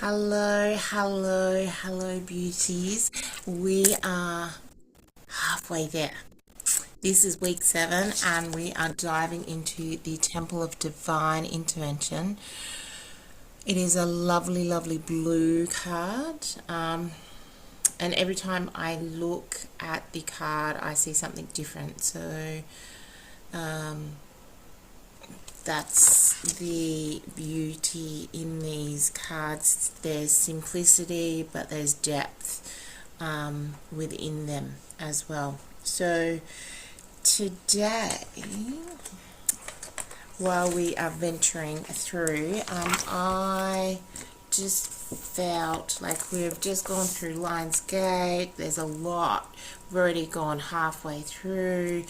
Hello, beauties. We are halfway there. This is week 7, and we are diving into the Temple of Divine Intervention. It is a lovely blue card, and every time I look at the card, I see something different. So, that's the beauty in these cards. There's simplicity, but there's depth within them as well. So today, while we are venturing through, I just felt like we've just gone through Lion's Gate. There's a lot. We've already gone halfway through.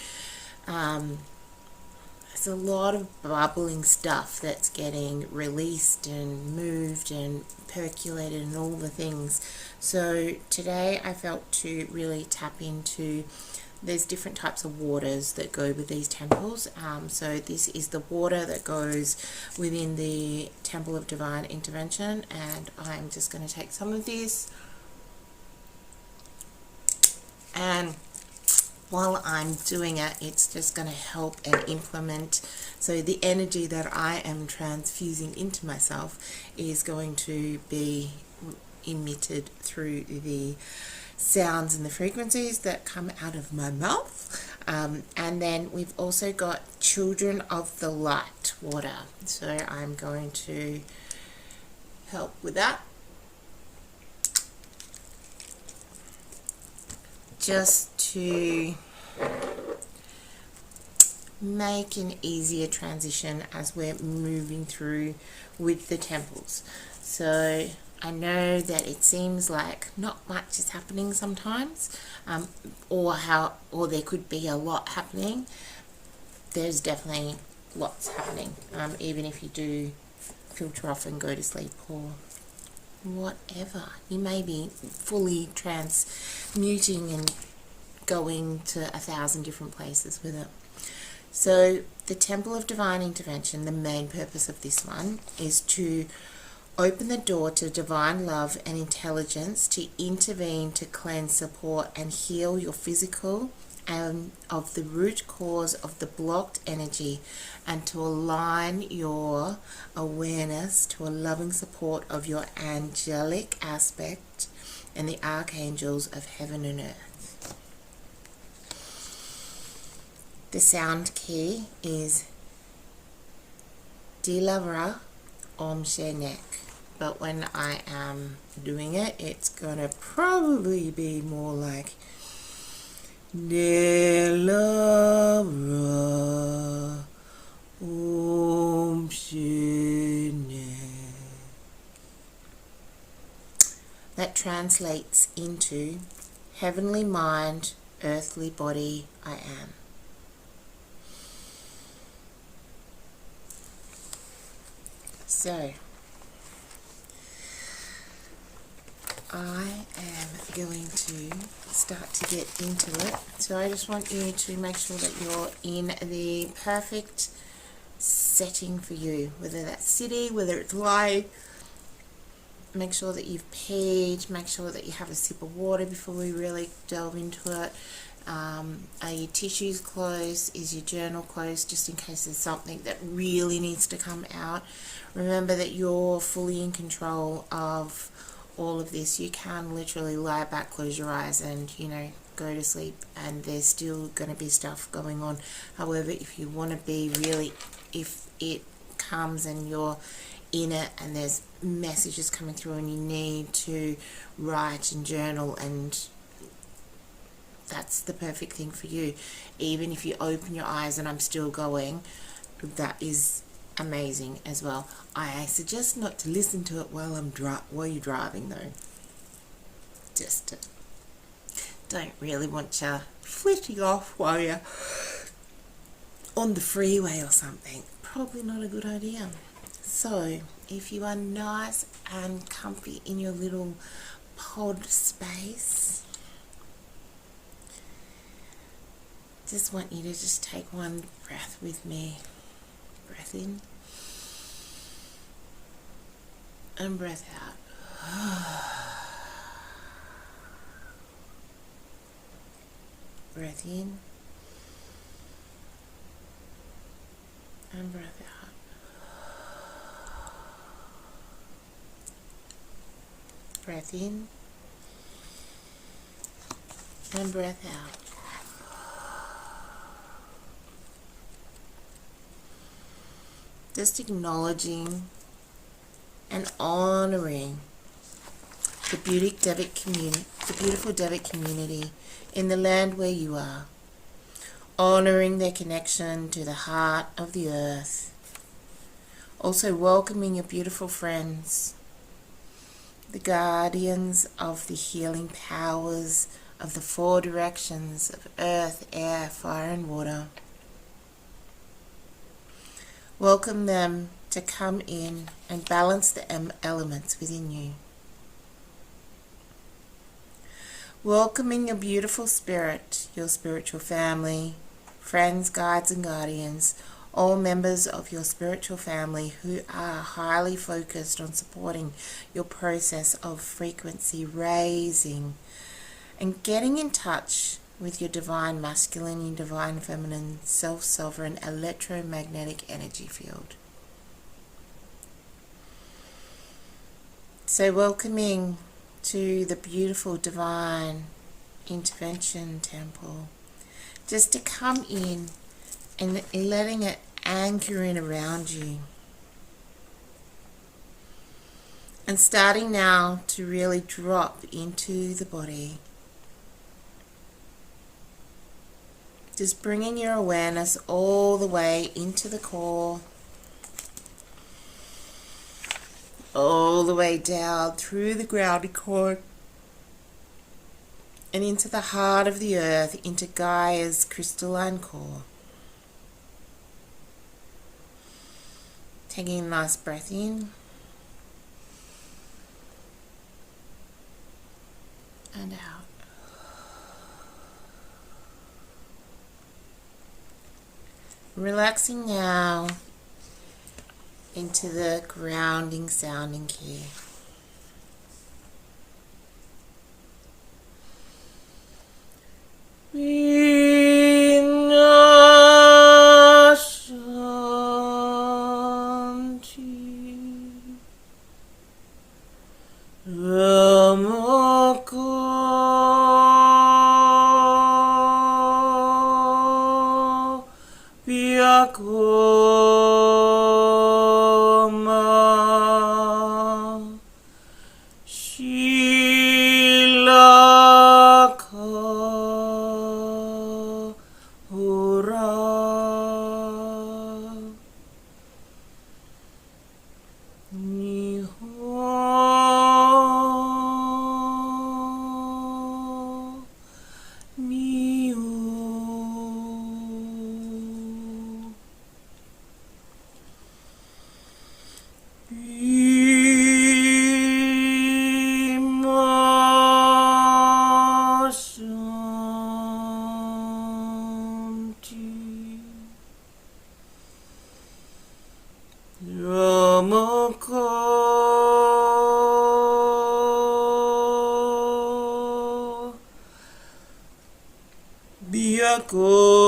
There's a lot of bubbling stuff that's getting released and moved and percolated and all the things. So today I felt to really tap into, there's different types of waters that go with these temples. So this is the water that goes within the Temple of Divine Intervention, and I'm just going to take some of this, and while I'm doing it, it's just going to help and implement. So the energy that I am transfusing into myself is going to be emitted through the sounds and the frequencies that come out of my mouth. And then we've also got Children of the Light water. So I'm going to help with that. Just to make an easier transition as we're moving through with the temples. So I know that it seems like not much is happening sometimes, or there could be a lot happening. There's definitely lots happening, even if you do filter off and go to sleep or whatever. You may be fully transmuting and going to 1,000 different places with it. So the Temple of Divine Intervention, the main purpose of this one is to open the door to divine love and intelligence to intervene, to cleanse, support and heal your physical and of the root cause of the blocked energy, and to align your awareness to a loving support of your angelic aspect and the archangels of heaven and earth. The sound key is Dilavra Om Shenek, but when I am doing it, it's gonna probably be more like Dilavra Om Shenek. That translates into heavenly mind, earthly body, I am. So I am going to start to get into it. So I just want you to make sure that you're in the perfect setting for you, whether that's sitting, whether it's lying. Make sure that you've peed, make sure that you have a sip of water before we really delve into it. Are your tissues closed? Is your journal closed, just in case there's something that really needs to come out? Remember that you're fully in control of all of this. You can literally lie back, close your eyes and, go to sleep, and there's still going to be stuff going on. However, if you want to be really, if it comes and you're in it and there's messages coming through and you need to write and journal, and that's the perfect thing for you. Even if you open your eyes and I'm still going, that is amazing as well. I suggest not to listen to it while you're driving though. Just don't really want you flitting off while you're on the freeway or something. Probably not a good idea. So if you are nice and comfy in your little pod space, just want you to just take one breath with me. Breath in and breath out. Breath in and breath out. Breath in and breath out. Just acknowledging and honoring the beautiful Devic community in the land where you are, honoring their connection to the heart of the earth. Also welcoming your beautiful friends, the guardians of the healing powers of the 4 directions of earth, air, fire and water. Welcome them to come in and balance the elements within you. Welcoming your beautiful spirit, your spiritual family, friends, guides and guardians, all members of your spiritual family who are highly focused on supporting your process of frequency raising and getting in touch with your divine masculine and divine feminine self-sovereign electromagnetic energy field. So welcoming to the beautiful divine intervention temple, just to come in and letting it anchor in around you. And starting now to really drop into the body. Just bringing your awareness all the way into the core, all the way down through the grounding cord and into the heart of the earth, into Gaia's crystalline core. Taking a nice breath in and out. Relaxing now into the grounding sounding key.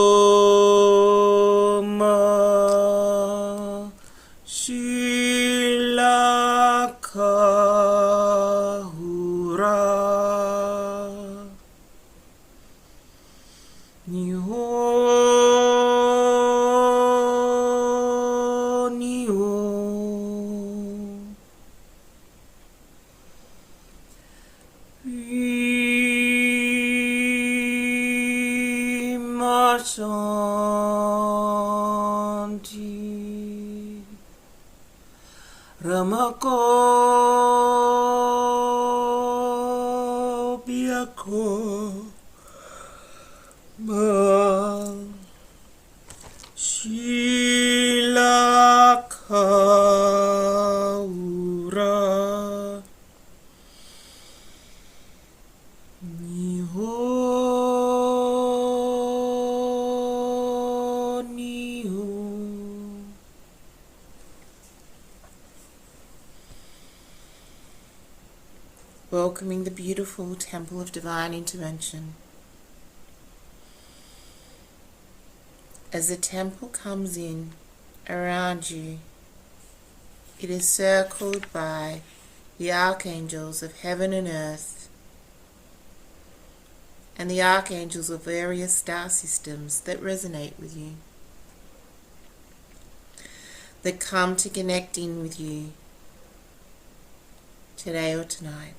Biakoma Shilakahura Niho Shanti Ramako Biako Ma Shilakaura Niho welcoming the beautiful Temple of Divine Intervention. As the temple comes in around you, it is circled by the archangels of heaven and earth and the archangels of various star systems that resonate with you, that come to connect in with you today or tonight,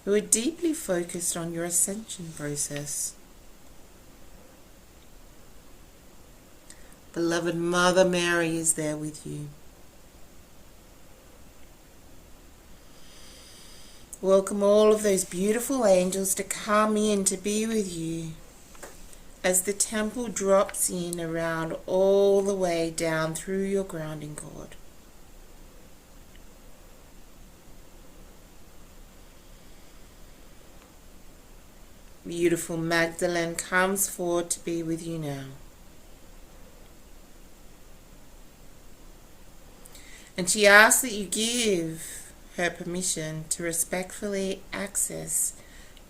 who are deeply focused on your ascension process. Beloved Mother Mary is there with you. Welcome all of those beautiful angels to come in to be with you as the temple drops in around all the way down through your grounding cord. Beautiful Magdalene comes forward to be with you now. And she asks that you give her permission to respectfully access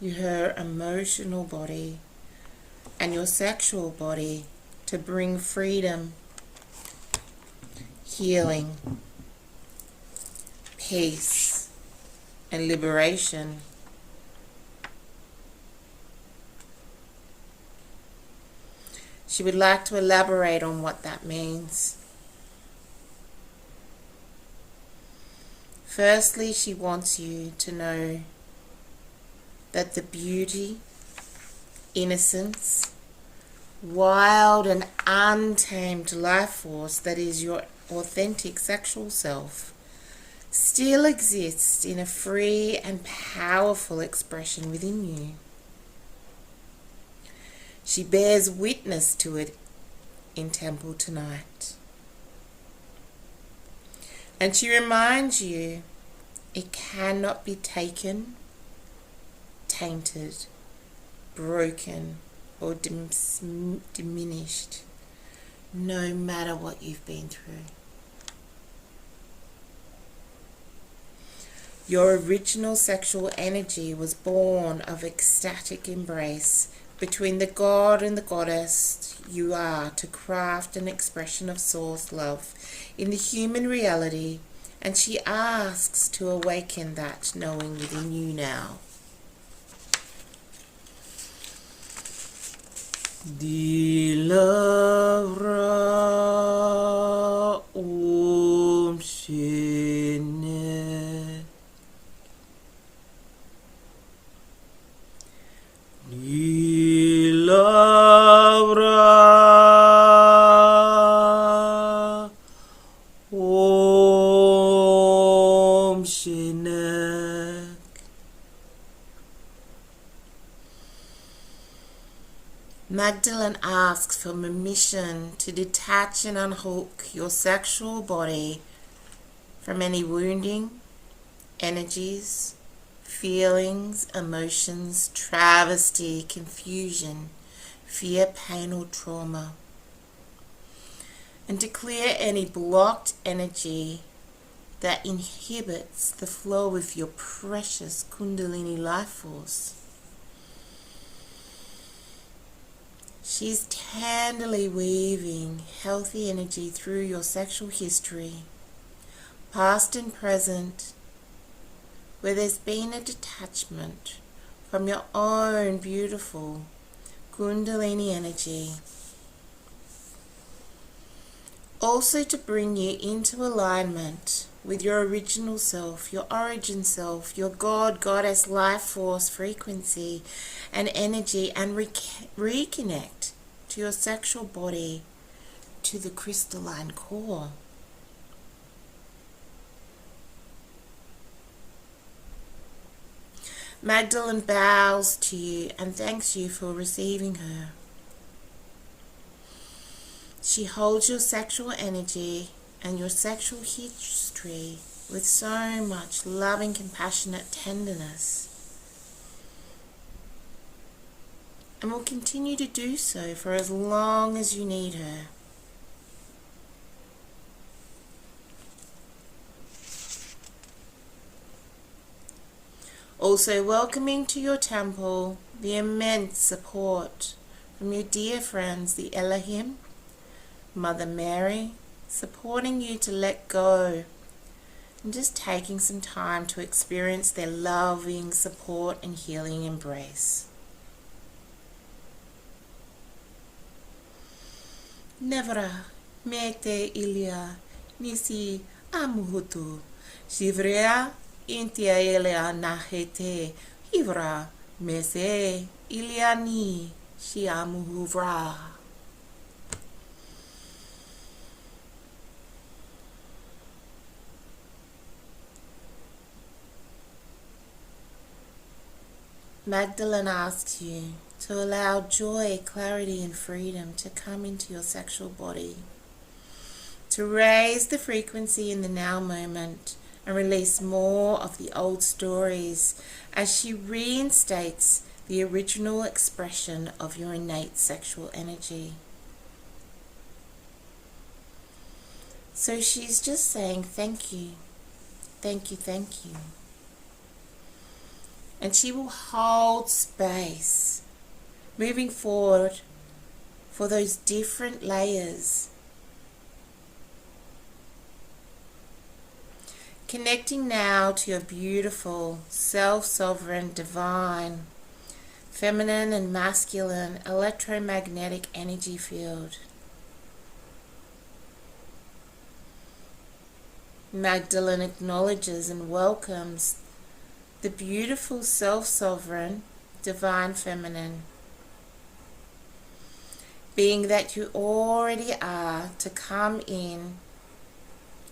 her emotional body and your sexual body to bring freedom, healing, peace, and liberation. She would like to elaborate on what that means. Firstly, she wants you to know that the beauty, innocence, wild and untamed life force that is your authentic sexual self still exists in a free and powerful expression within you. She bears witness to it in temple tonight. And she reminds you it cannot be taken, tainted, broken, or diminished, no matter what you've been through. Your original sexual energy was born of ecstatic embrace between the god and the goddess you are to craft an expression of source love in the human reality, and she asks to awaken that knowing within you now. Dilavra Om Shine Dilavra Om Shine. Magdalene asks for permission to detach and unhook your sexual body from any wounding, energies, feelings, emotions, travesty, confusion, fear, pain, or trauma, and to clear any blocked energy that inhibits the flow of your precious Kundalini life force. She's tenderly weaving healthy energy through your sexual history, past and present, where there's been a detachment from your own beautiful Kundalini energy. Also to bring you into alignment with your original self, your origin self, your God, Goddess, life force, frequency, and energy, and reconnect to your sexual body, to the crystalline core. Magdalene bows to you and thanks you for receiving her. She holds your sexual energy and your sexual history with so much loving, compassionate tenderness, and will continue to do so for as long as you need her. Also welcoming to your temple the immense support from your dear friends, the Elohim, Mother Mary, supporting you to let go and just taking some time to experience their loving support and healing embrace. Nevra, mete ilia, nisi amuhutu, shivrea, intia ilia nahete, hivra, mese ilia ni, shiamuhuvra. Magdalene asks you to allow joy, clarity, and freedom to come into your sexual body, to raise the frequency in the now moment and release more of the old stories as she reinstates the original expression of your innate sexual energy. So she's just saying thank you, thank you, thank you. And she will hold space moving forward for those different layers. Connecting now to your beautiful, self-sovereign, divine, feminine and masculine electromagnetic energy field. Magdalene acknowledges and welcomes the beautiful self-sovereign, divine feminine, being that you already are, to come in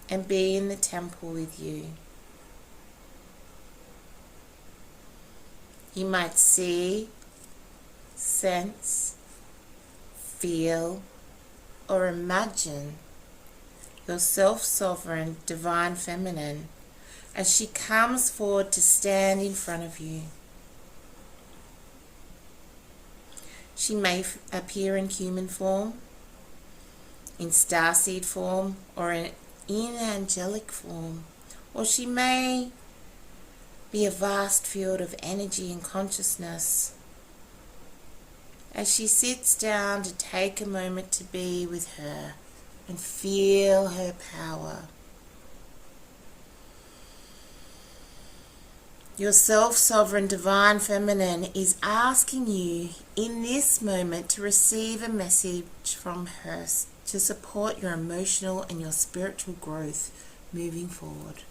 and be in the temple with you. You might see, sense, feel, or imagine your self-sovereign, divine feminine as she comes forward to stand in front of you. She may appear in human form, in starseed form, or in angelic form, or she may be a vast field of energy and consciousness. As she sits down to take a moment to be with her and feel her power. Your self-sovereign divine feminine is asking you in this moment to receive a message from her to support your emotional and your spiritual growth moving forward.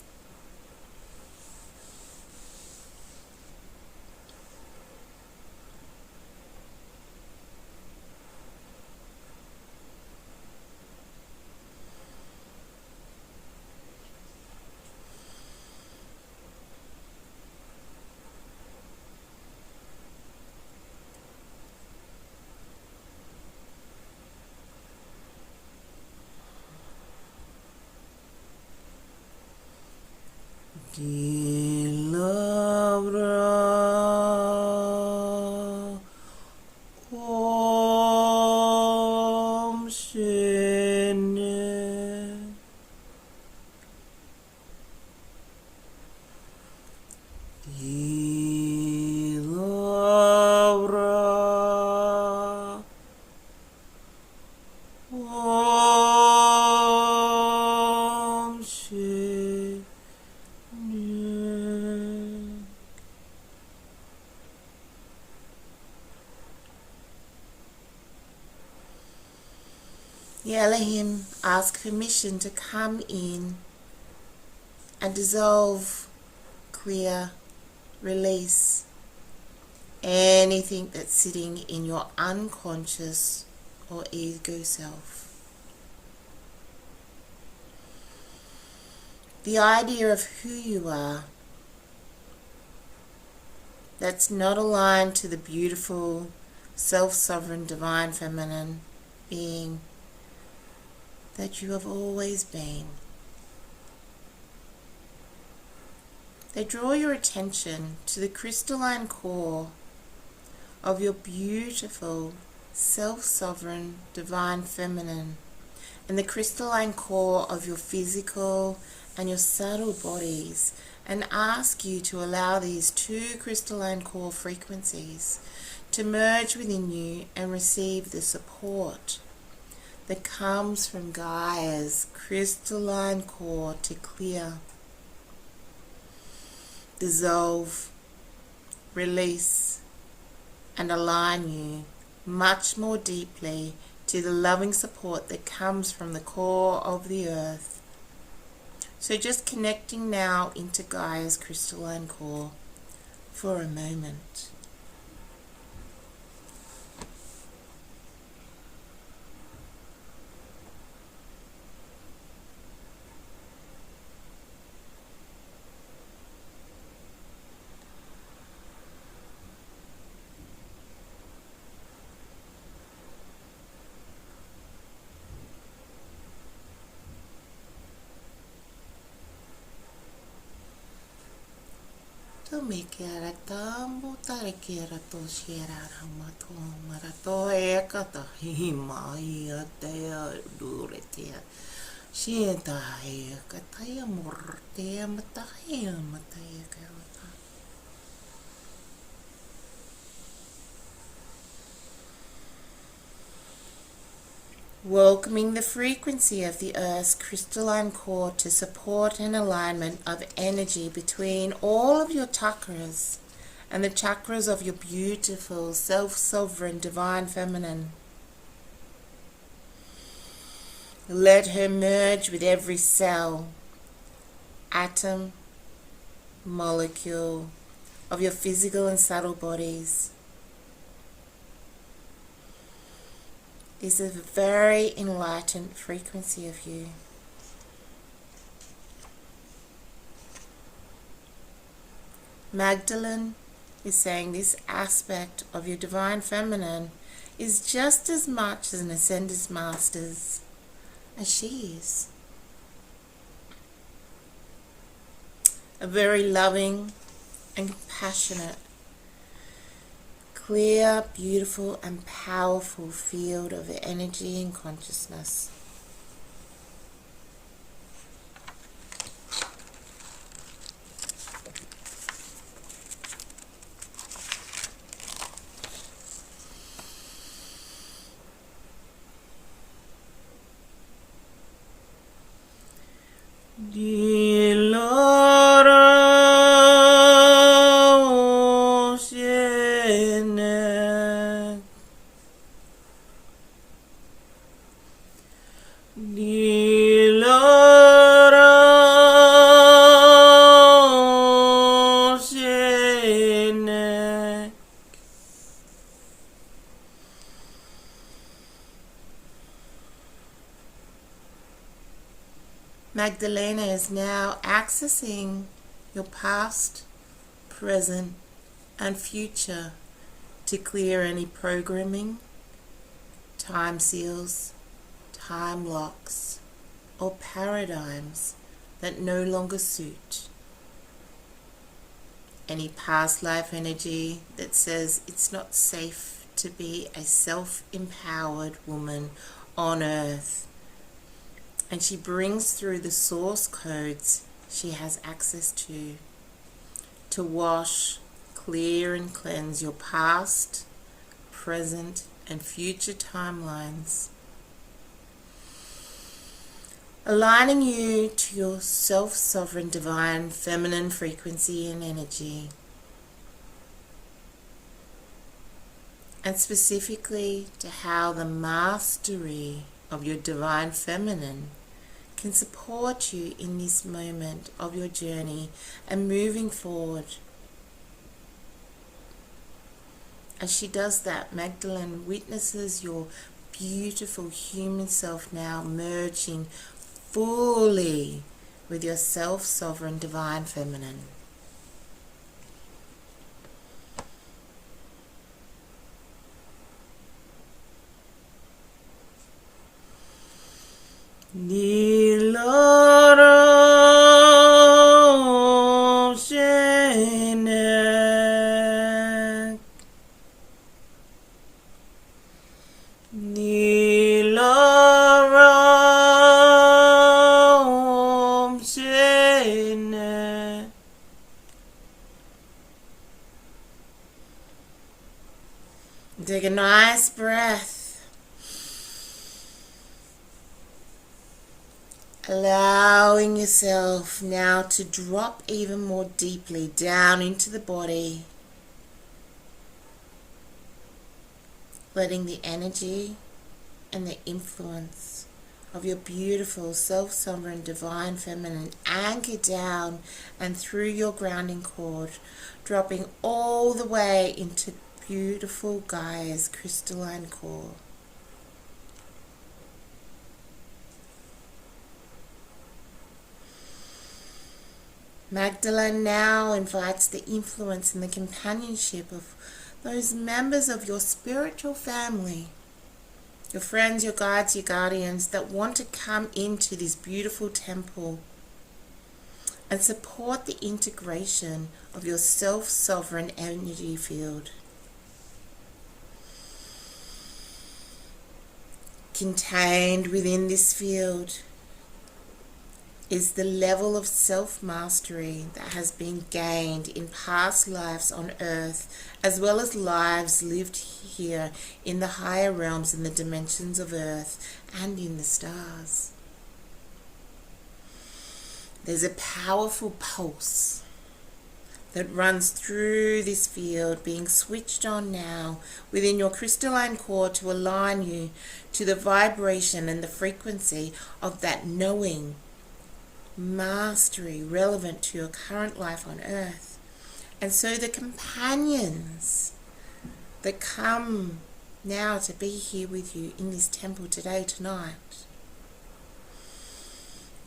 Dilabra Om Shene Dilabra Om Shene. The Elohim ask permission to come in and dissolve, clear, release anything that's sitting in your unconscious or ego self. The idea of who you are that's not aligned to the beautiful, self-sovereign, divine feminine being that you have always been. They draw your attention to the crystalline core of your beautiful, self-sovereign, divine feminine, and the crystalline core of your physical and your subtle bodies and ask you to allow these two crystalline core frequencies to merge within you and receive the support that comes from Gaia's crystalline core to clear, dissolve, release, and align you much more deeply to the loving support that comes from the core of the earth. So just connecting now into Gaia's crystalline core for a moment. To me kera tambo tare kera to shera ramato marato e kata hi mai a te dure te shienta e kata ya morte mata ya mata ya kera. Welcoming the frequency of the Earth's crystalline core to support an alignment of energy between all of your chakras and the chakras of your beautiful, self-sovereign, divine feminine. Let her merge with every cell, atom, molecule of your physical and subtle bodies. This is a very enlightened frequency of you. Magdalene is saying this aspect of your divine feminine is just as much as an ascended master's as she is. A very loving and compassionate, clear, beautiful and powerful field of energy and consciousness. Magdalena is now accessing your past, present, and future to clear any programming, time seals, time locks, or paradigms that no longer suit. Any past life energy that says it's not safe to be a self-empowered woman on earth. And she brings through the source codes she has access to wash, clear and cleanse your past, present and future timelines, aligning you to your self-sovereign divine feminine frequency and energy, and specifically to how the mastery of your divine feminine can support you in this moment of your journey and moving forward. As she does that, Magdalene witnesses your beautiful human self now merging fully with your self-sovereign divine feminine. Take a nice breath. Allowing yourself now to drop even more deeply down into the body. Letting the energy and the influence of your beautiful self-sovereign divine feminine anchor down and through your grounding cord, dropping all the way into beautiful Gaia's crystalline core. Magdalene now invites the influence and the companionship of those members of your spiritual family, your friends, your guides, your guardians that want to come into this beautiful temple and support the integration of your self-sovereign energy field. Contained within this field is the level of self-mastery that has been gained in past lives on earth, as well as lives lived here in the higher realms and the dimensions of earth and in the stars. There's a powerful pulse that runs through this field, being switched on now within your crystalline core to align you to the vibration and the frequency of that knowing, mastery relevant to your current life on earth. And so the companions that come now to be here with you in this temple today, tonight,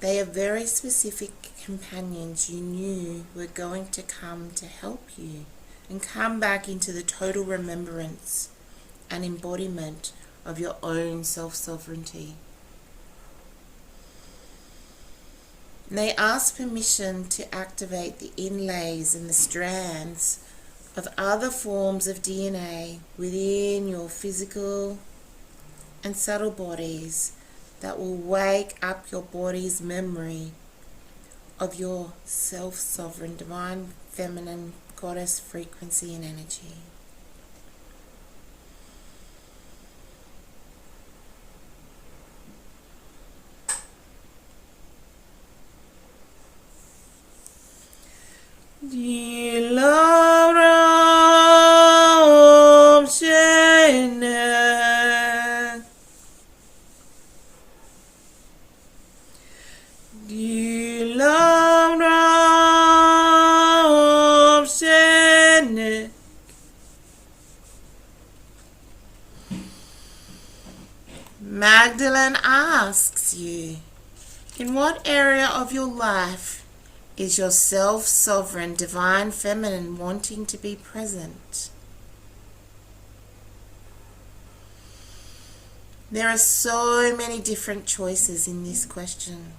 they are very specific companions you knew were going to come to help you and come back into the total remembrance and embodiment of your own self-sovereignty. They ask permission to activate the inlays and the strands of other forms of DNA within your physical and subtle bodies that will wake up your body's memory of your self-sovereign divine feminine goddess frequency and energy. Magdalene asks you, in what area of your life is your self-sovereign divine feminine wanting to be present? There are so many different choices in this question.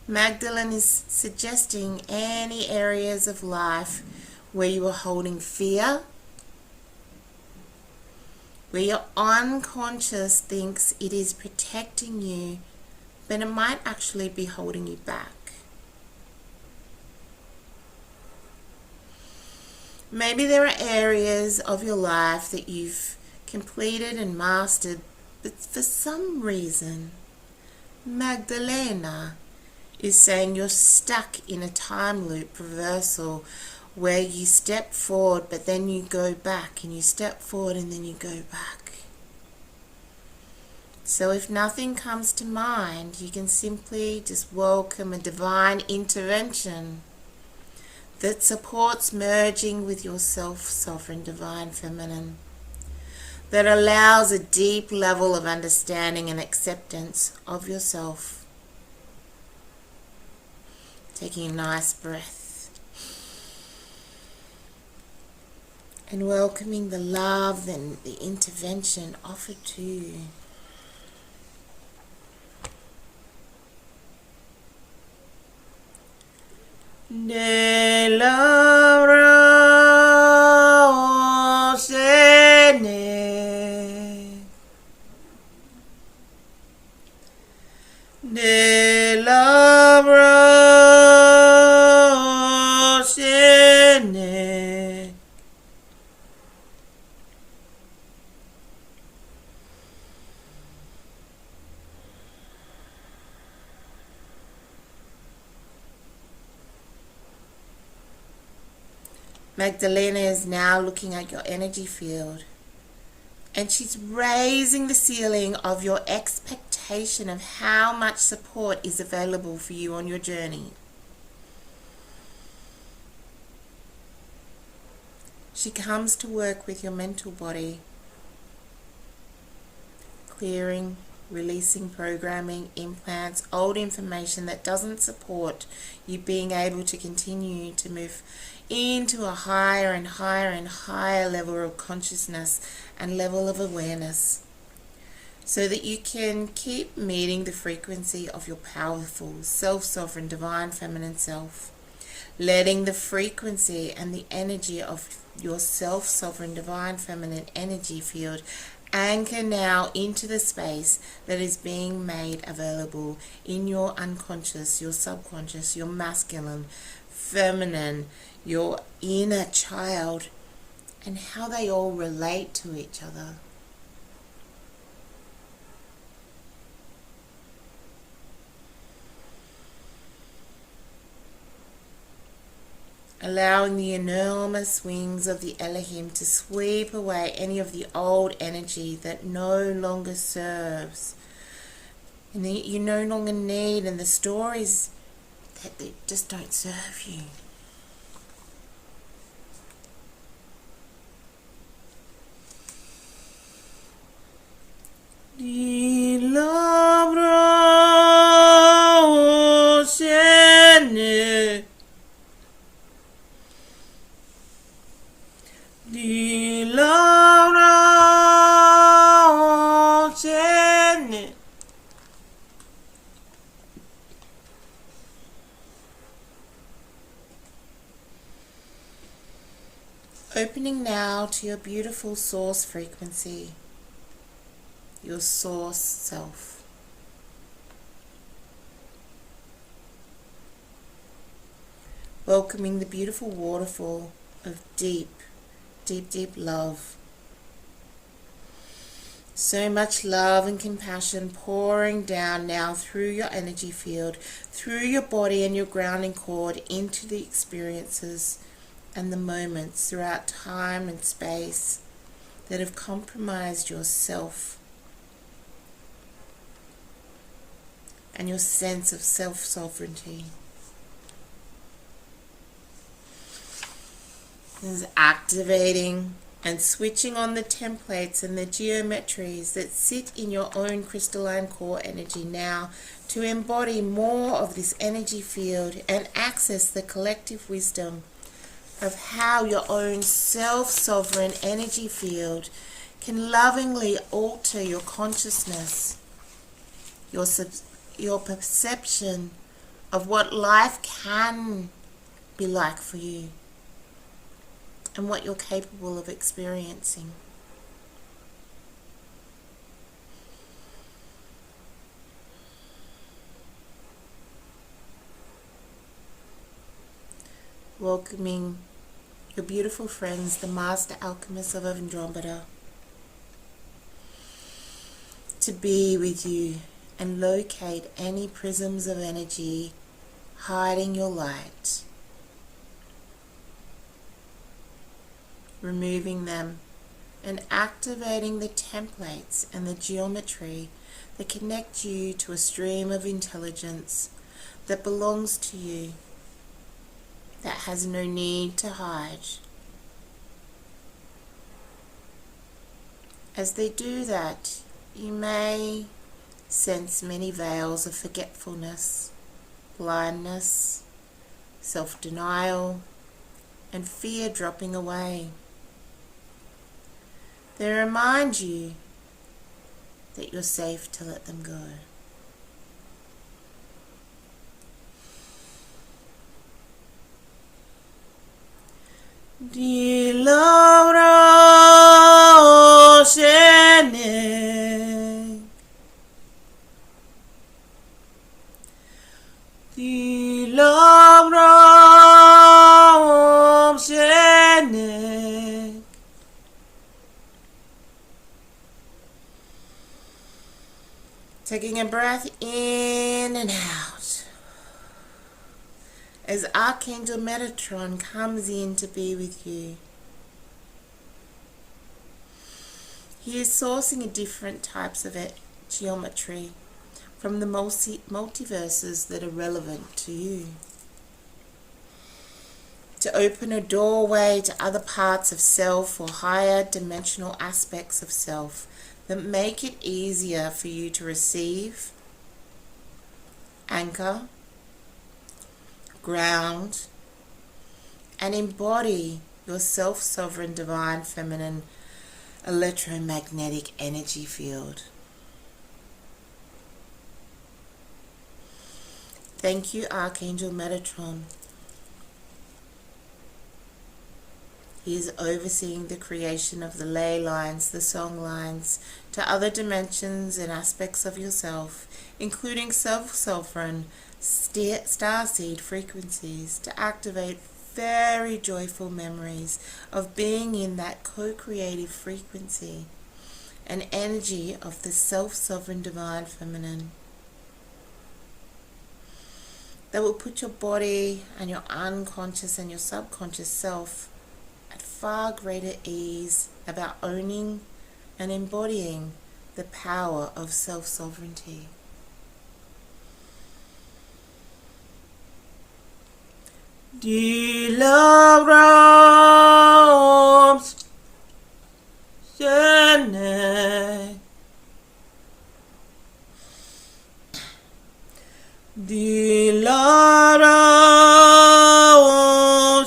Magdalene is suggesting any areas of life where you are holding fear, where your unconscious thinks it is protecting you, but it might actually be holding you back. Maybe there are areas of your life that you've completed and mastered, but for some reason, Magdalena is saying you're stuck in a time loop reversal where you step forward but then you go back, and you step forward and then you go back. So if nothing comes to mind, you can simply just welcome a divine intervention that supports merging with your self-sovereign divine feminine, that allows a deep level of understanding and acceptance of yourself. Taking a nice breath and welcoming the love and the intervention offered to you. Magdalena is now looking at your energy field, and she's raising the ceiling of your expectation of how much support is available for you on your journey. She comes to work with your mental body, clearing, releasing programming, implants, old information that doesn't support you being able to continue to move into a higher and higher and higher level of consciousness and level of awareness, so that you can keep meeting the frequency of your powerful, self-sovereign, divine feminine self, letting the frequency and the energy of your self-sovereign, divine feminine energy field anchor now into the space that is being made available in your unconscious, your subconscious, your masculine, feminine, your inner child, and how they all relate to each other. Allowing the enormous wings of the Elohim to sweep away any of the old energy that no longer serves, and that you no longer need, and the stories that they just don't serve you. Opening now to your beautiful source frequency, your source self. Welcoming the beautiful waterfall of deep, deep, deep love. So much love and compassion pouring down now through your energy field, through your body and your grounding cord into the experiences and the moments throughout time and space that have compromised yourself and your sense of self-sovereignty. This is activating and switching on the templates and the geometries that sit in your own crystalline core energy now to embody more of this energy field and access the collective wisdom of how your own self-sovereign energy field can lovingly alter your consciousness, your perception of what life can be like for you and what you're capable of experiencing. Welcoming your beautiful friends, the Master Alchemists of Andromeda, to be with you and locate any prisms of energy hiding your light, removing them and activating the templates and the geometry that connect you to a stream of intelligence that belongs to you, that has no need to hide. As they do that, you may sense many veils of forgetfulness, blindness, self-denial, and fear dropping away. They remind you that you're safe to let them go. Di Laura Shene, Di Laura Shene. Taking a breath in and out. as Archangel Metatron comes in to be with you. He is sourcing a different types of geometry from the multiverses that are relevant to you, to open a doorway to other parts of self or higher dimensional aspects of self that make it easier for you to receive, anchor, ground, and embody your self-sovereign divine feminine electromagnetic energy field. Thank you, Archangel Metatron. He is overseeing the creation of the ley lines, the song lines, to other dimensions and aspects of yourself, including self-sovereign starseed frequencies, to activate very joyful memories of being in that co-creative frequency and energy of the self-sovereign divine feminine that will put your body and your unconscious and your subconscious self at far greater ease about owning and embodying the power of self-sovereignty. Dilabrams Sene Dilabrams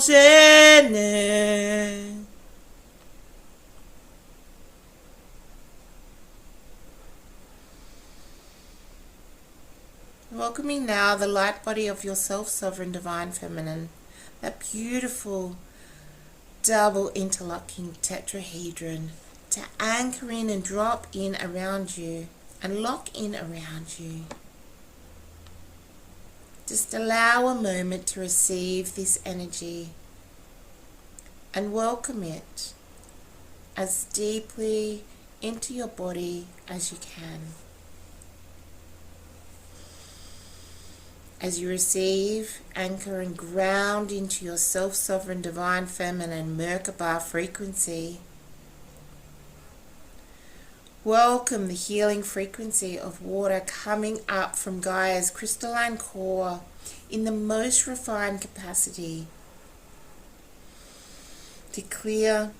Sene. Welcoming now the light body of your self-sovereign divine feminine, that beautiful double interlocking tetrahedron, to anchor in and drop in around you and lock in around you. Just allow a moment to receive this energy and welcome it as deeply into your body as you can. As you receive, anchor and ground into your self-sovereign divine feminine Merkaba frequency, welcome the healing frequency of water coming up from Gaia's crystalline core in the most refined capacity to clear,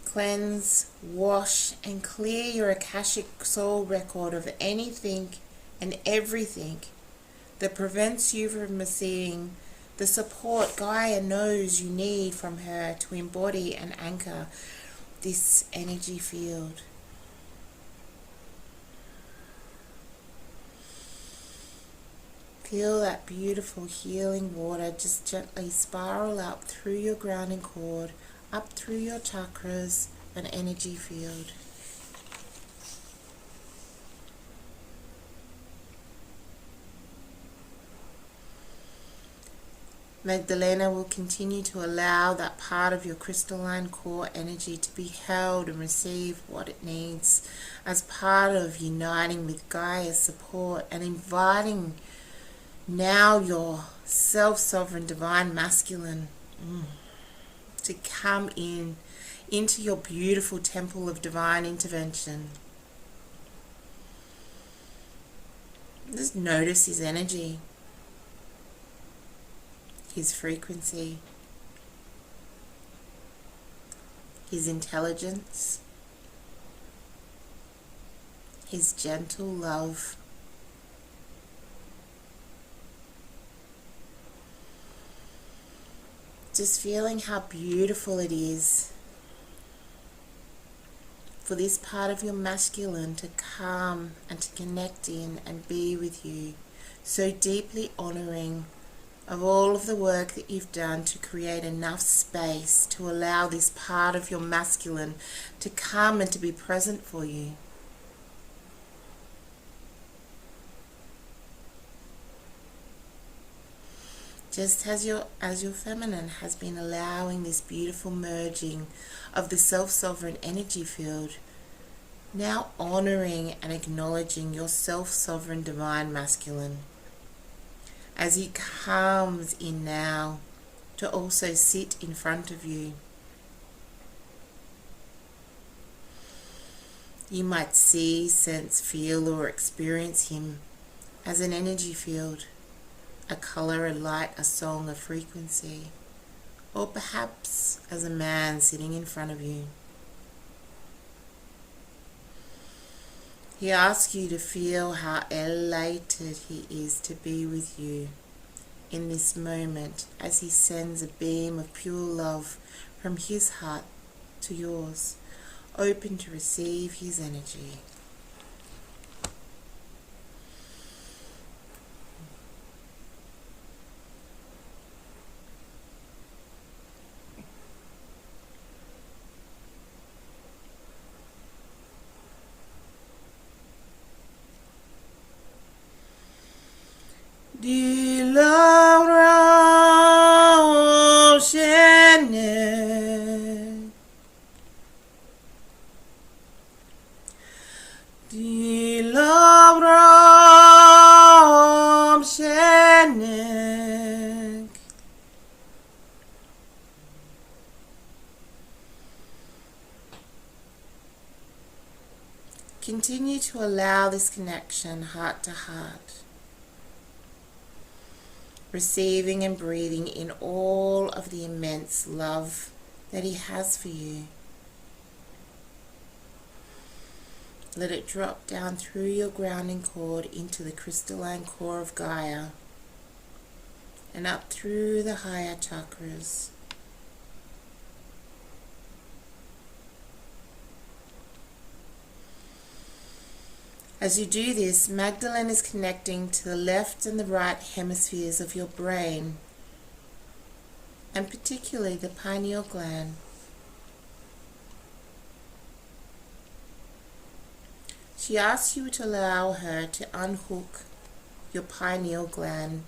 cleanse, wash, and clear your Akashic soul record of anything and everything that prevents you from receiving the support Gaia knows you need from her to embody and anchor this energy field. Feel that beautiful healing water just gently spiral up through your grounding cord, up through your chakras and energy field. Magdalena will continue to allow that part of your crystalline core energy to be held and receive what it needs as part of uniting with Gaia's support and inviting now your self-sovereign divine masculine to come into your beautiful temple of divine intervention. Just notice his energy, his frequency, his intelligence, his gentle love. Just feeling how beautiful it is for this part of your masculine to come and to connect in and be with you, so deeply honoring of all of the work that you've done to create enough space to allow this part of your masculine to come and to be present for you. Just as your feminine has been allowing this beautiful merging of the self-sovereign energy field, now honoring and acknowledging your self-sovereign divine masculine as he comes in now to also sit in front of you. You might see, sense, feel, or experience him as an energy field, a color, a light, a song, a frequency, or perhaps as a man sitting in front of you. He asks you to feel how elated he is to be with you in this moment as he sends a beam of pure love from his heart to yours, open to receive his energy. Continue to allow this connection heart to heart, receiving and breathing in all of the immense love that he has for you. Let it drop down through your grounding cord into the crystalline core of Gaia and up through the higher chakras. As you do this, Magdalene is connecting to the left and the right hemispheres of your brain, and particularly the pineal gland. She asks you to allow her to unhook your pineal gland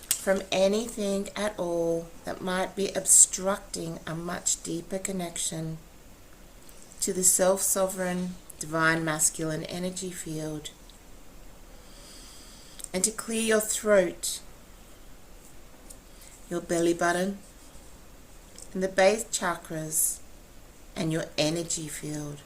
from anything at all that might be obstructing a much deeper connection to the self-sovereign divine masculine energy field, and to clear your throat, your belly button, and the base chakras, and your energy field.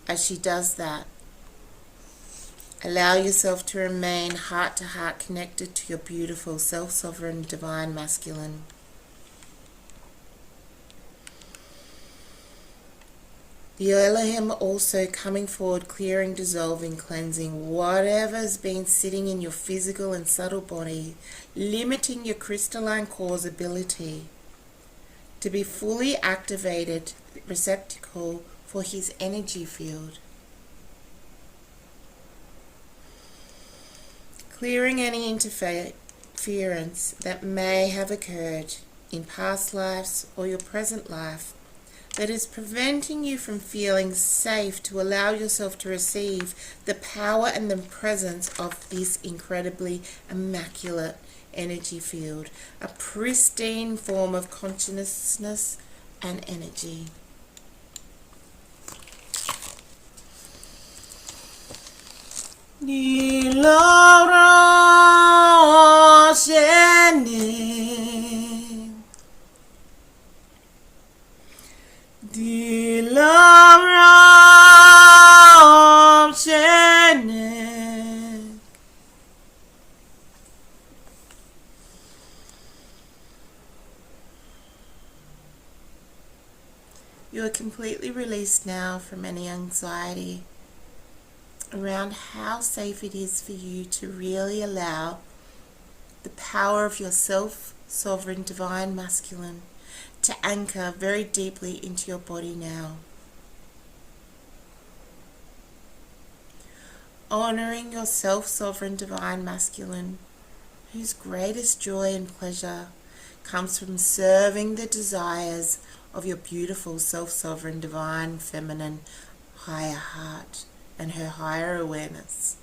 As she does that, allow yourself to remain heart to heart connected to your beautiful self-sovereign divine masculine. The Elohim also coming forward, clearing, dissolving, cleansing whatever's been sitting in your physical and subtle body, limiting your crystalline core's ability to be fully activated receptacle for his energy field. Clearing any interference that may have occurred in past lives or your present life that is preventing you from feeling safe to allow yourself to receive the power and the presence of this incredibly immaculate energy field, a pristine form of consciousness and energy. You are completely released now from any anxiety around how safe it is for you to really allow the power of your self-sovereign divine masculine to anchor very deeply into your body now. Honoring your self-sovereign divine masculine, whose greatest joy and pleasure comes from serving the desires of your beautiful self-sovereign divine feminine higher heart and her higher awareness.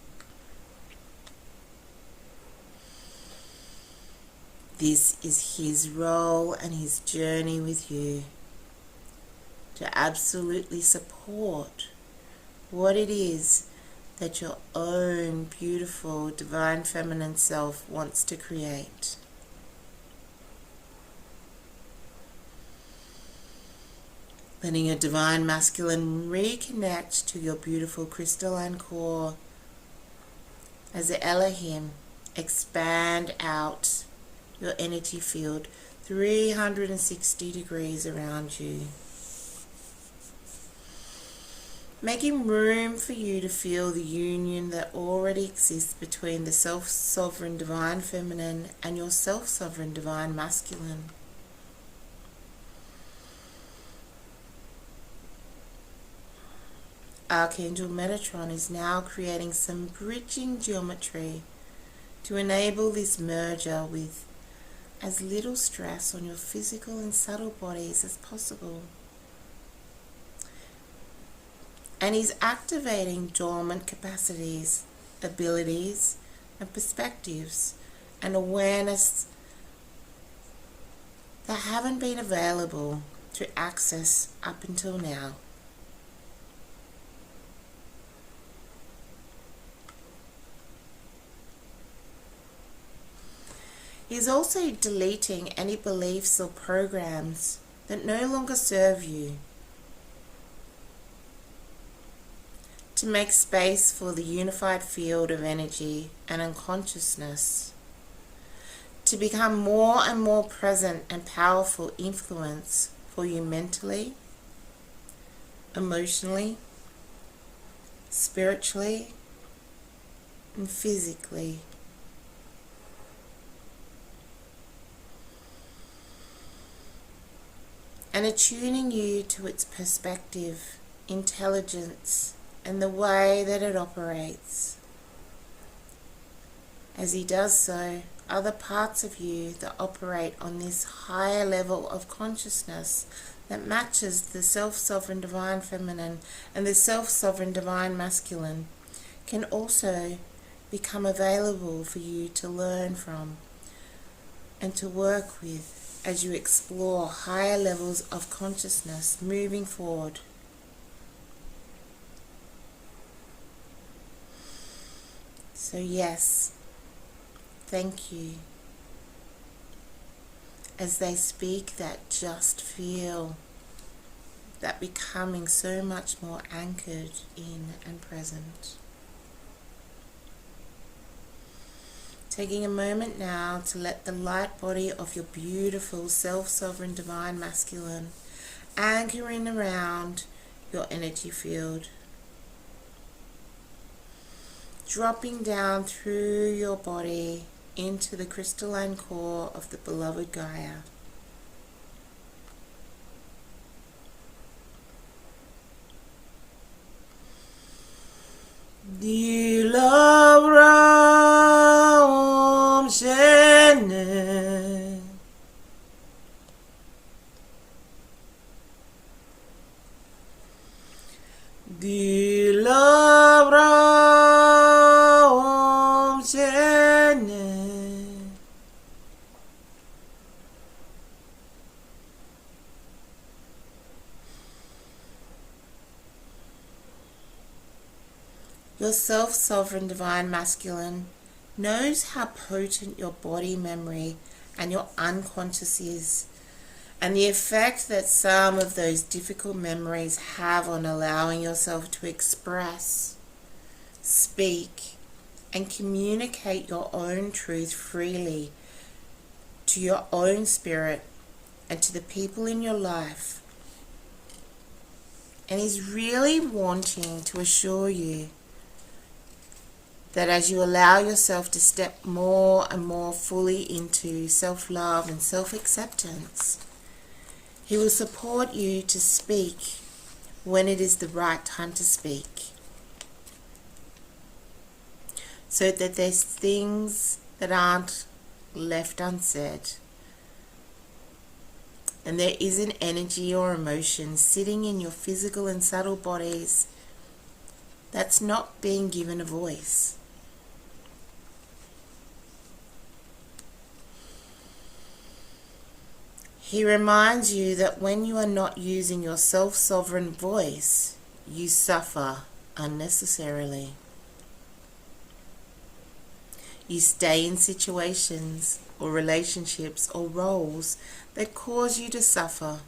This is his role and his journey with you, to absolutely support what it is that your own beautiful divine feminine self wants to create. Letting your divine masculine reconnect to your beautiful crystalline core as the Elohim expand out your energy field 360 degrees around you. Making room for you to feel the union that already exists between the self-sovereign divine feminine and your self-sovereign divine masculine. Archangel Metatron is now creating some bridging geometry to enable this merger with as little stress on your physical and subtle bodies as possible. And he's activating dormant capacities, abilities, and perspectives and awareness that haven't been available to access up until now. He's also deleting any beliefs or programs that no longer serve you, to make space for the unified field of energy and unconsciousness, to become more and more present and powerful influence for you mentally, emotionally, spiritually, and physically. And attuning you to its perspective, intelligence, and the way that it operates. As he does so, other parts of you that operate on this higher level of consciousness that matches the self-sovereign divine feminine and the self-sovereign divine masculine can also become available for you to learn from and to work with as you explore higher levels of consciousness moving forward. So yes, thank you. As they speak that, just feel that becoming so much more anchored in and present. Taking a moment now to let the light body of your beautiful self-sovereign divine masculine anchoring around your energy field, dropping down through your body into the crystalline core of the beloved Gaia. Dilavram Shene Dilavram Shene Your self-sovereign divine masculine knows how potent your body memory and your unconscious is, and the effect that some of those difficult memories have on allowing yourself to express, speak, and communicate your own truth freely to your own spirit and to the people in your life. And he's really wanting to assure you that as you allow yourself to step more and more fully into self-love and self-acceptance, he will support you to speak when it is the right time to speak, so that there's things that aren't left unsaid, and there isn't energy or emotion sitting in your physical and subtle bodies that's not being given a voice. He reminds you that when you are not using your self-sovereign voice, you suffer unnecessarily. You stay in situations or relationships or roles that cause you to suffer.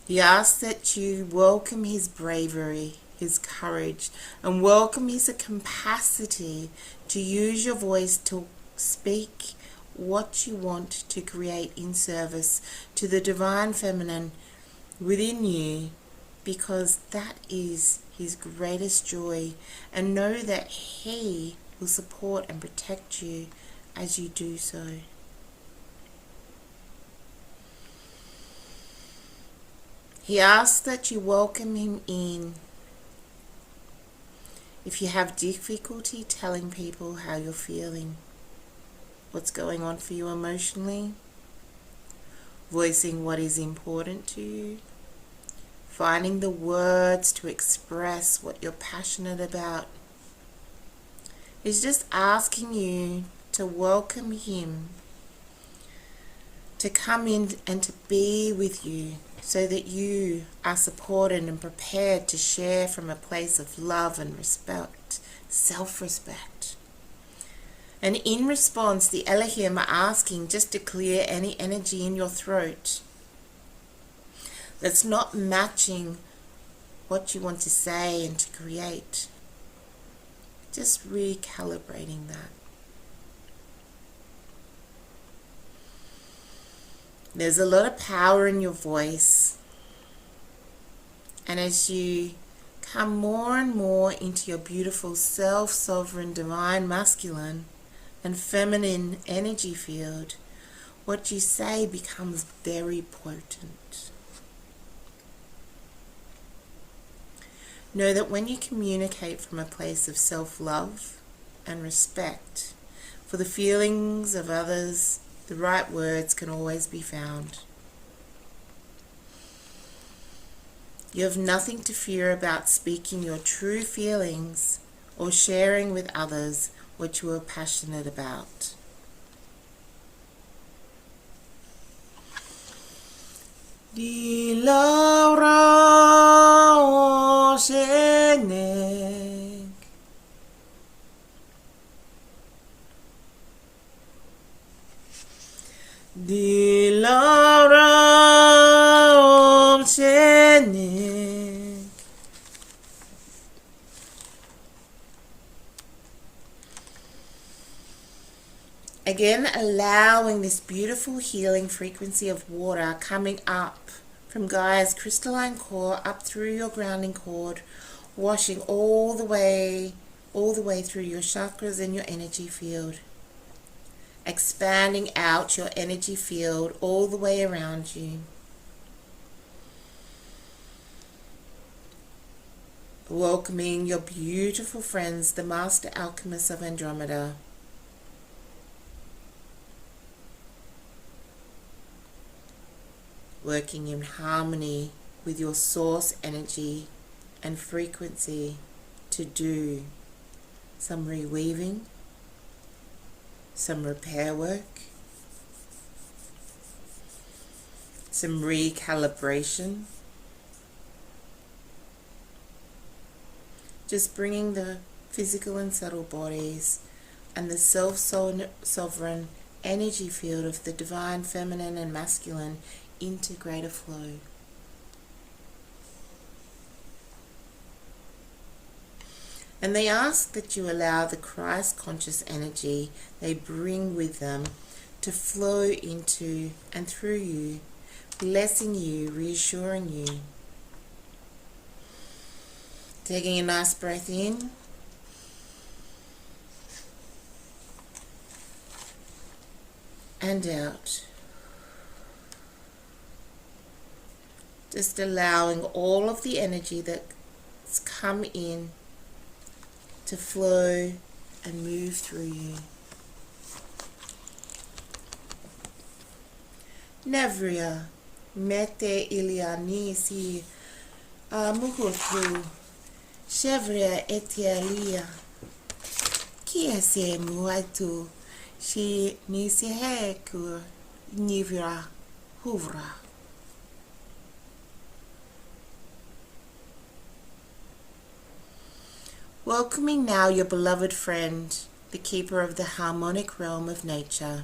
He asks that you welcome his bravery, his courage, and welcome his capacity to use your voice to speak what you want to create in service to the divine feminine within you, because that is his greatest joy, and know that he will support and protect you as you do so. He asks that you welcome him in. If you have difficulty telling people how you're feeling, what's going on for you emotionally, voicing what is important to you, finding the words to express what you're passionate about, he's just asking you to welcome him to come in and to be with you, so that you are supported and prepared to share from a place of love and respect, self-respect. And in response, the Elohim are asking just to clear any energy in your throat that's not matching what you want to say and to create. Just recalibrating that. There's a lot of power in your voice, and as you come more and more into your beautiful self-sovereign divine masculine and feminine energy field, what you say becomes very potent. Know that when you communicate from a place of self-love and respect for the feelings of others, the right words can always be found. You have nothing to fear about speaking your true feelings or sharing with others what you are passionate about. Di Laura Oceanic. Di Laura Oceanic. Again, allowing this beautiful healing frequency of water coming up from Gaia's crystalline core up through your grounding cord, washing all the way through your chakras and your energy field, expanding out your energy field all the way around you. Welcoming your beautiful friends, the Master Alchemists of Andromeda. Working in harmony with your source energy and frequency to do some reweaving, some repair work, some recalibration. Just bringing the physical and subtle bodies and the self-sovereign energy field of the divine feminine and masculine into greater flow. And they ask that you allow the Christ conscious energy they bring with them to flow into and through you, blessing you, reassuring you. Taking a nice breath in. And out. Just allowing all of the energy that's come in to flow and move through you. Nevria, mete iliani si muhutu, chevria etialia, kia se muaitu, Shi nisihe ku nivira huvra. Welcoming now your beloved friend, the keeper of the harmonic realm of nature.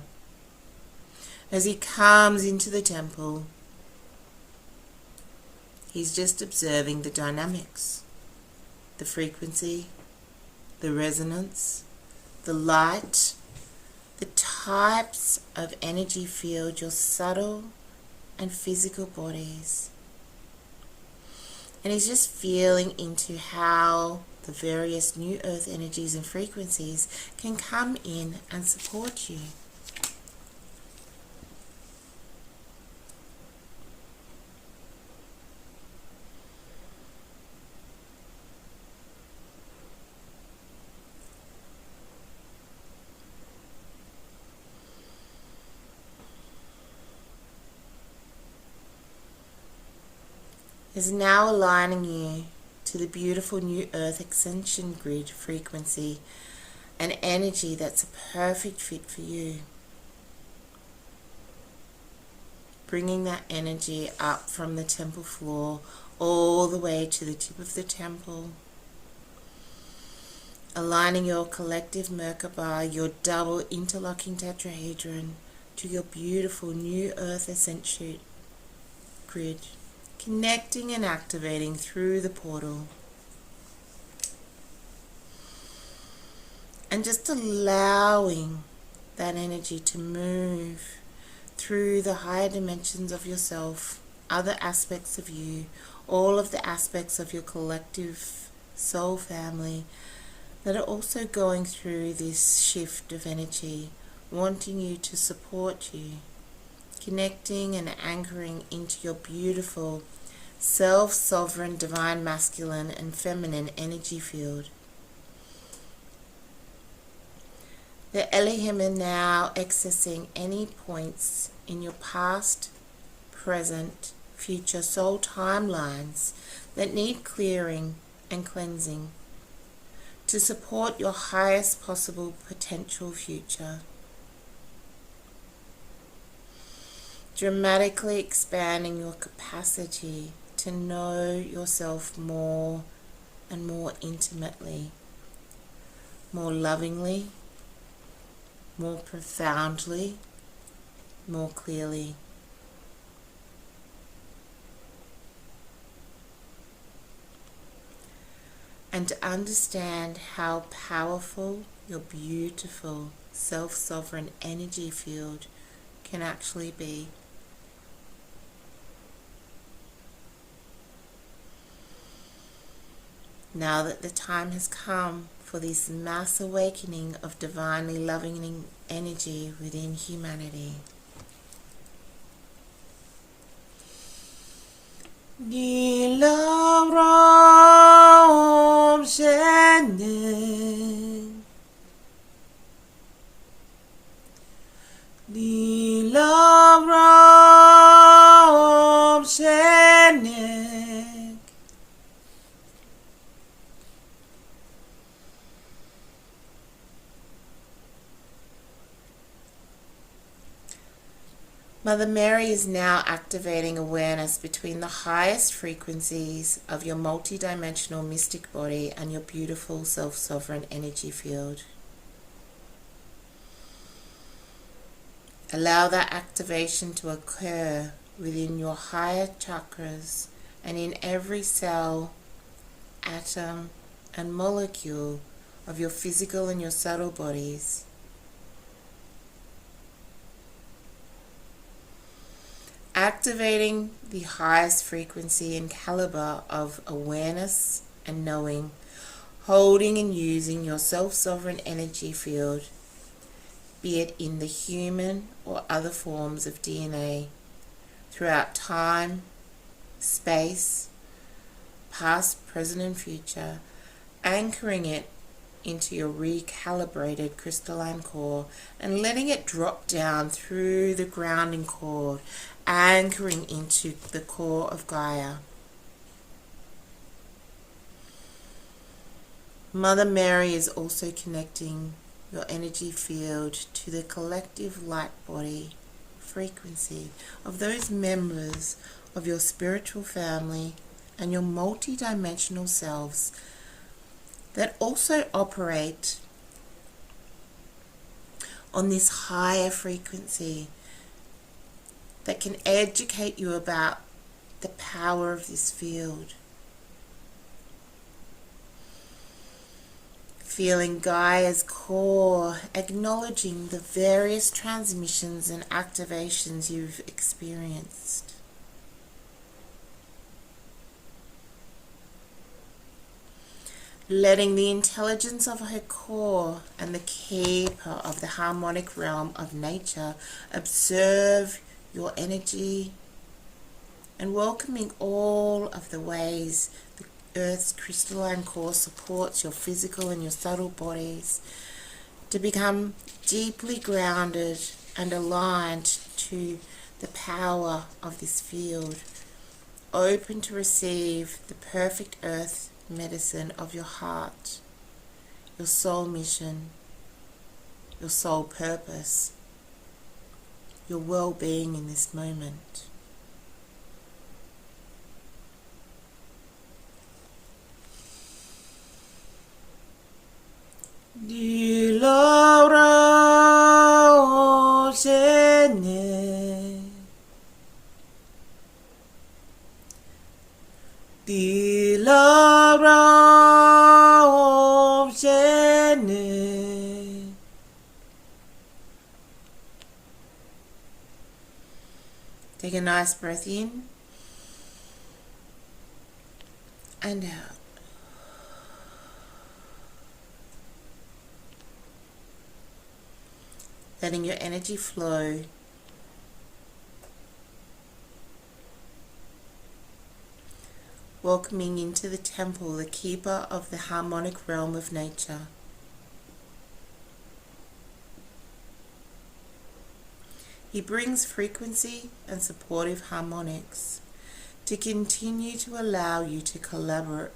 As he comes into the temple, he's just observing the dynamics, the frequency, the resonance, the light, the types of energy field your subtle and physical bodies. And he's just feeling into how the various new earth energies and frequencies can come in and support you. Is now aligning you to the beautiful new earth ascension grid frequency, an energy that's a perfect fit for you. Bringing that energy up from the temple floor all the way to the tip of the temple. Aligning your collective Merkaba, your double interlocking tetrahedron, to your beautiful new earth ascension grid. Connecting and activating through the portal. And just allowing that energy to move through the higher dimensions of yourself, other aspects of you, all of the aspects of your collective soul family that are also going through this shift of energy, wanting you to support you. Connecting and anchoring into your beautiful self-sovereign divine masculine and feminine energy field. The Elohim are now accessing any points in your past, present, future soul timelines that need clearing and cleansing to support your highest possible potential future. Dramatically expanding your capacity to know yourself more and more intimately, more lovingly, more profoundly, more clearly. And to understand how powerful your beautiful self-sovereign energy field can actually be. Now that the time has come for this mass awakening of divinely loving energy within humanity. Nilam Shenen Nilam Shenen. Mother Mary is now activating awareness between the highest frequencies of your multidimensional mystic body and your beautiful self-sovereign energy field. Allow that activation to occur within your higher chakras and in every cell, atom, and molecule of your physical and your subtle bodies. Activating the highest frequency and caliber of awareness and knowing, holding and using your self-sovereign energy field, be it in the human or other forms of DNA, throughout time, space, past, present, and future, anchoring it into your recalibrated crystalline core and letting it drop down through the grounding cord, anchoring into the core of Gaia. Mother Mary is also connecting your energy field to the collective light body frequency of those members of your spiritual family and your multi-dimensional selves that also operate on this higher frequency, that can educate you about the power of this field. Feeling Gaia's core, acknowledging the various transmissions and activations you've experienced. Letting the intelligence of her core and the keeper of the harmonic realm of nature observe your energy, and welcoming all of the ways the Earth's crystalline core supports your physical and your subtle bodies to become deeply grounded and aligned to the power of this field, open to receive the perfect earth medicine of your heart, your soul mission, your soul purpose, your well-being in this moment. Di Laura Oceane, Di Laura Oceane. Take a nice breath in and out. Letting your energy flow. Welcoming into the temple, the keeper of the harmonic realm of nature. He brings frequency and supportive harmonics to continue to allow you to recalibrate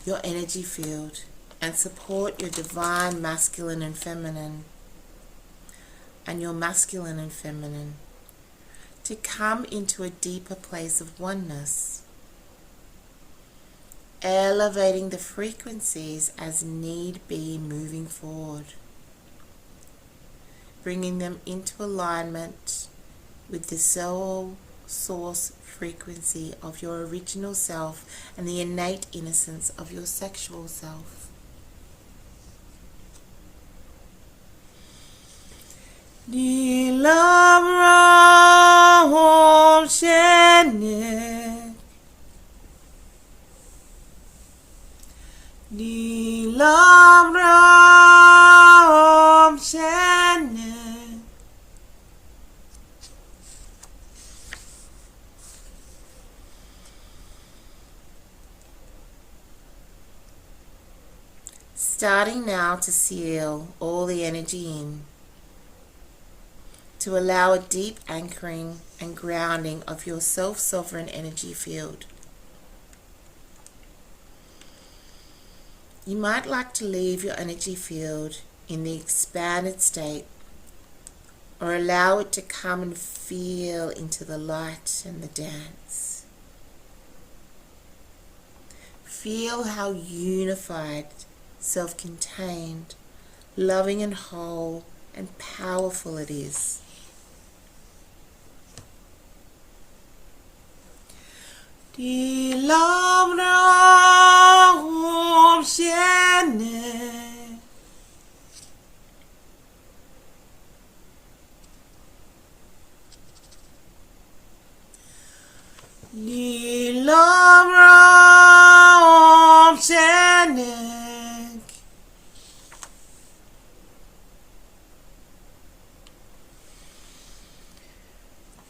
your energy field and support your divine masculine and feminine, and your masculine and feminine to come into a deeper place of oneness, elevating the frequencies as need be moving forward, bringing them into alignment with the soul source frequency of your original self and the innate innocence of your sexual self. Di Laura Oceane, Di Laura Oceane. Starting now to seal all the energy in, to allow a deep anchoring and grounding of your self-sovereign energy field. You might like to leave your energy field in the expanded state, or allow it to come and feel into the light and the dance. Feel how unified, self-contained, loving and whole and powerful it is. Di Laura Oceane, Di Laura Oceane.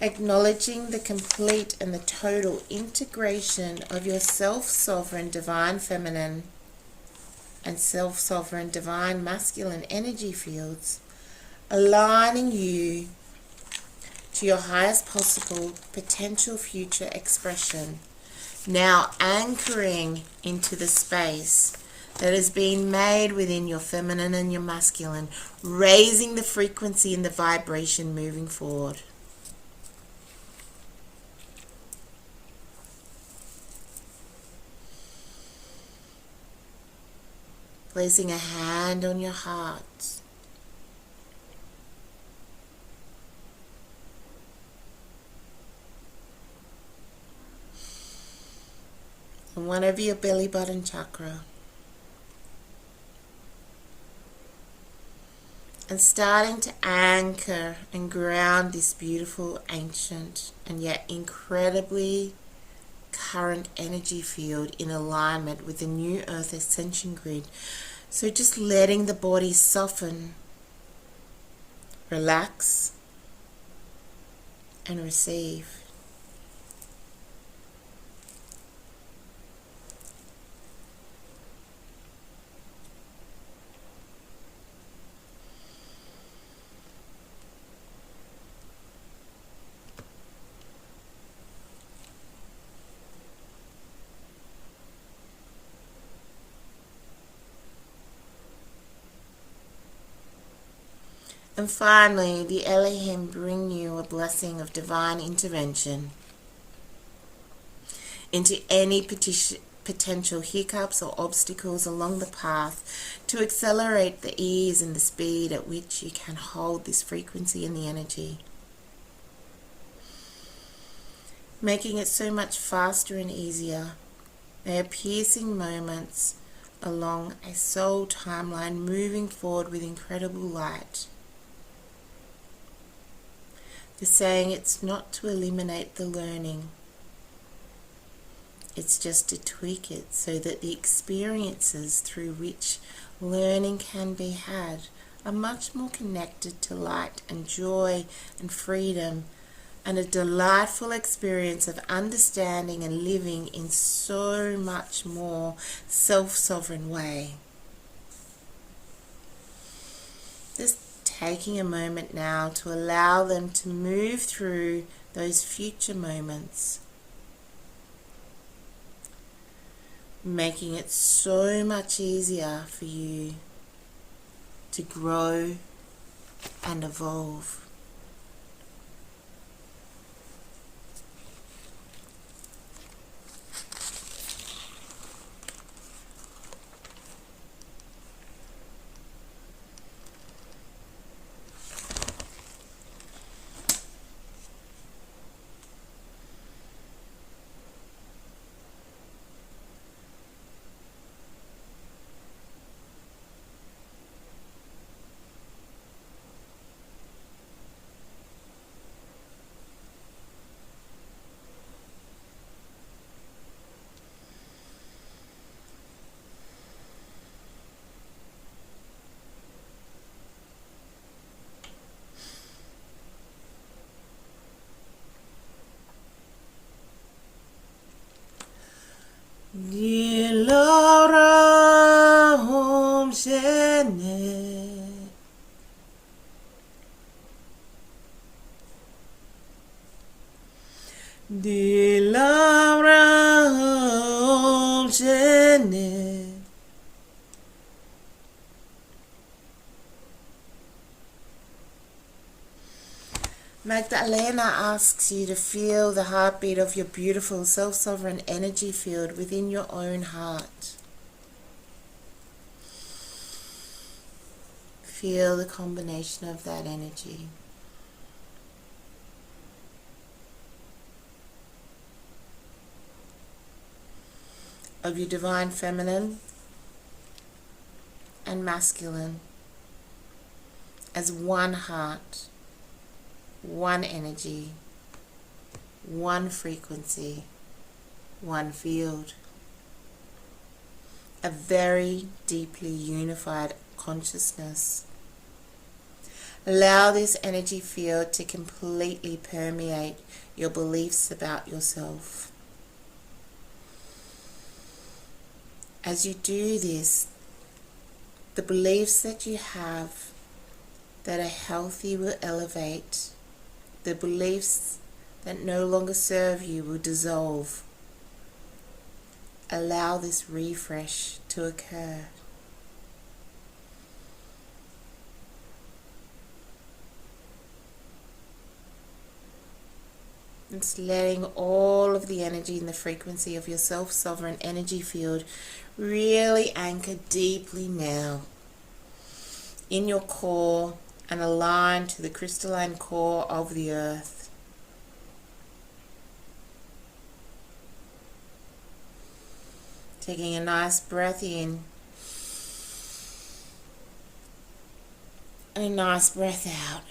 Acknowledging the complete and the total integration of your self-sovereign divine feminine and self-sovereign divine masculine energy fields, aligning you to your highest possible potential future expression, Now anchoring into the space that has been made within your feminine and your masculine, raising the frequency and the vibration moving forward. Placing a hand on your heart. And one over your belly button chakra. And starting to anchor and ground this beautiful, ancient, and yet incredibly current energy field in alignment with the new Earth Ascension grid. So just letting the body soften, relax, and receive. And finally, the Elohim bring you a blessing of divine intervention into any potential hiccups or obstacles along the path to accelerate the ease and the speed at which you can hold this frequency and the energy, making it so much faster and easier. They are piercing moments along a soul timeline moving forward with incredible light. They're saying it's not to eliminate the learning, it's just to tweak it so that the experiences through which learning can be had are much more connected to light and joy and freedom, and a delightful experience of understanding and living in so much more self-sovereign way. Just taking a moment now to allow them to move through those future moments, making it so much easier for you to grow and evolve. Dilara Om Shene Dilara Om Shene. Magdalena asks you to feel the heartbeat of your beautiful self-sovereign energy field within your own heart. Feel the combination of that energy. Of your divine feminine and masculine as one heart, one energy, one frequency, one field. A very deeply unified consciousness. Allow this energy field to completely permeate your beliefs about yourself. As you do this, the beliefs that you have that are healthy will elevate. The beliefs that no longer serve you will dissolve. allow this refresh to occur. It's letting all of the energy and the frequency of your self-sovereign energy field really anchor deeply now in your core and align to the crystalline core of the earth. Taking a nice breath in and a nice breath out.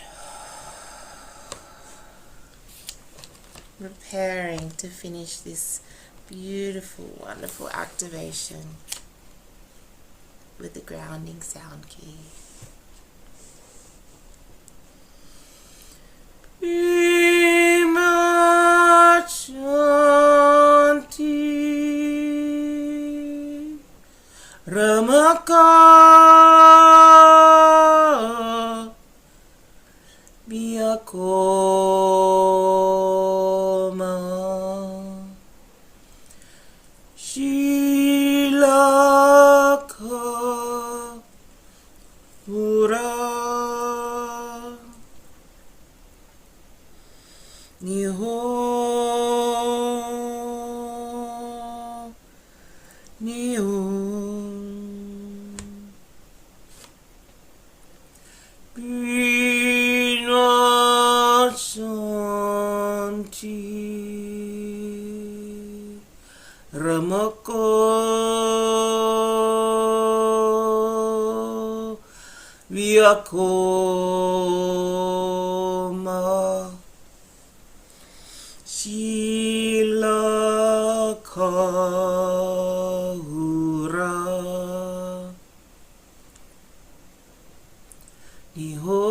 Preparing to finish this beautiful, wonderful activation with the grounding sound key. Ramaka Biyakoma Shilaka Ura Niho Ramako Vyakoma Shilakahura Niho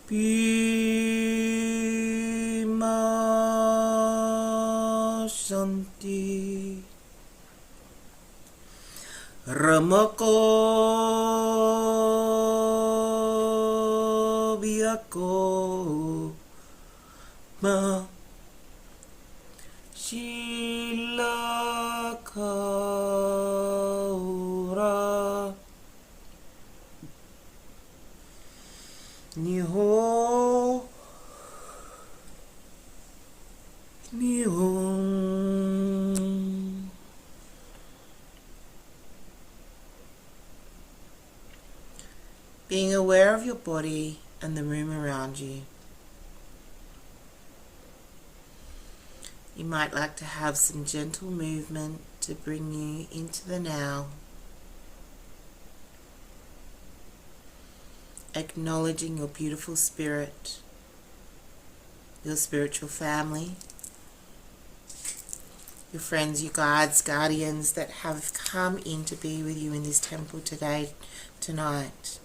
Bima Shanti Ramako Vyako Ma Shilakaura Niho Being aware of your body and the room around you. You might like to have some gentle movement to bring you into the now. Acknowledging your beautiful spirit, your spiritual family, your friends, your guides, guardians that have come in to be with you in this temple tonight.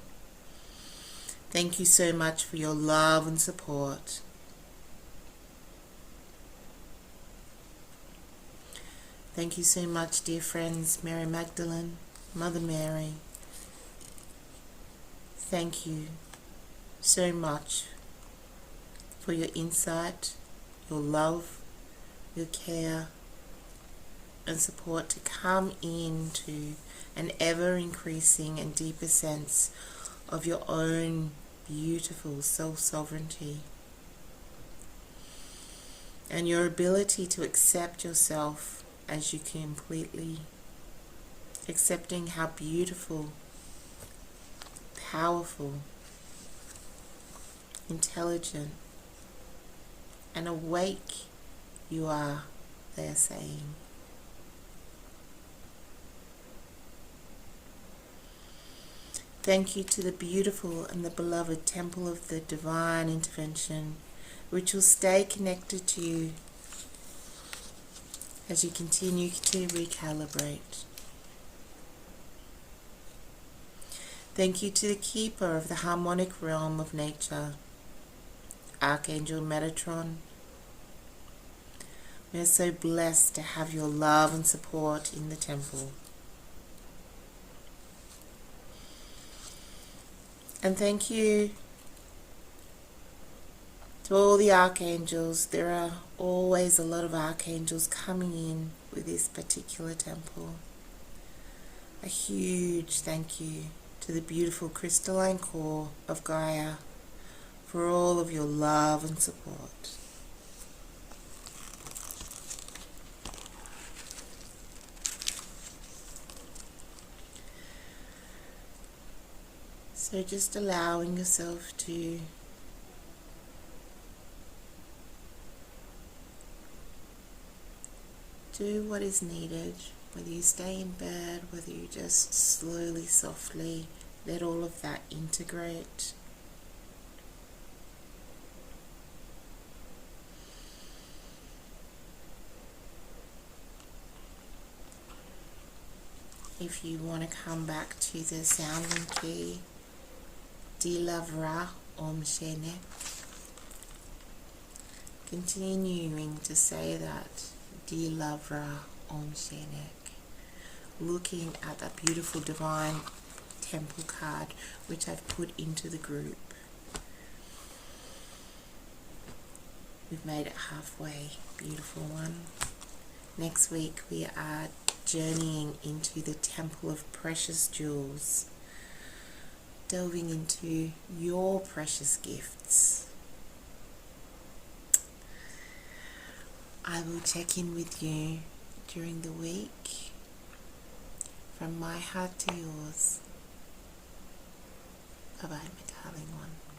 Thank you so much for your love and support. Thank you so much, dear friends, Mary Magdalene, Mother Mary. Thank you so much for your insight, your love, your care, and support to come into an ever-increasing and deeper sense of your own beautiful self-sovereignty and your ability to accept yourself as you completely, accepting how beautiful, powerful, intelligent, and awake you are, they are saying. Thank you to the beautiful and the beloved Temple of the Divine Intervention, which will stay connected to you as you continue to recalibrate. Thank you to the Keeper of the Harmonic Realm of Nature, Archangel Metatron. We are so blessed to have your love and support in the temple. And thank you to all the archangels. There are always a lot of archangels coming in with this particular temple. A huge thank you to the beautiful crystalline core of Gaia for all of your love and support. So just allowing yourself to do what is needed, whether you stay in bed, whether you just slowly, softly let all of that integrate. If you want to come back to the sounding key, Dilavra Om Shenek, continuing to say that Dilavra Om Shenek, looking at that beautiful divine temple card which I've put into the group. We've made it halfway. Beautiful one. Next week we are journeying into the Temple of Precious Jewels, delving into your precious gifts. I will check in with you during the week. From my heart to yours. Bye bye, my darling one.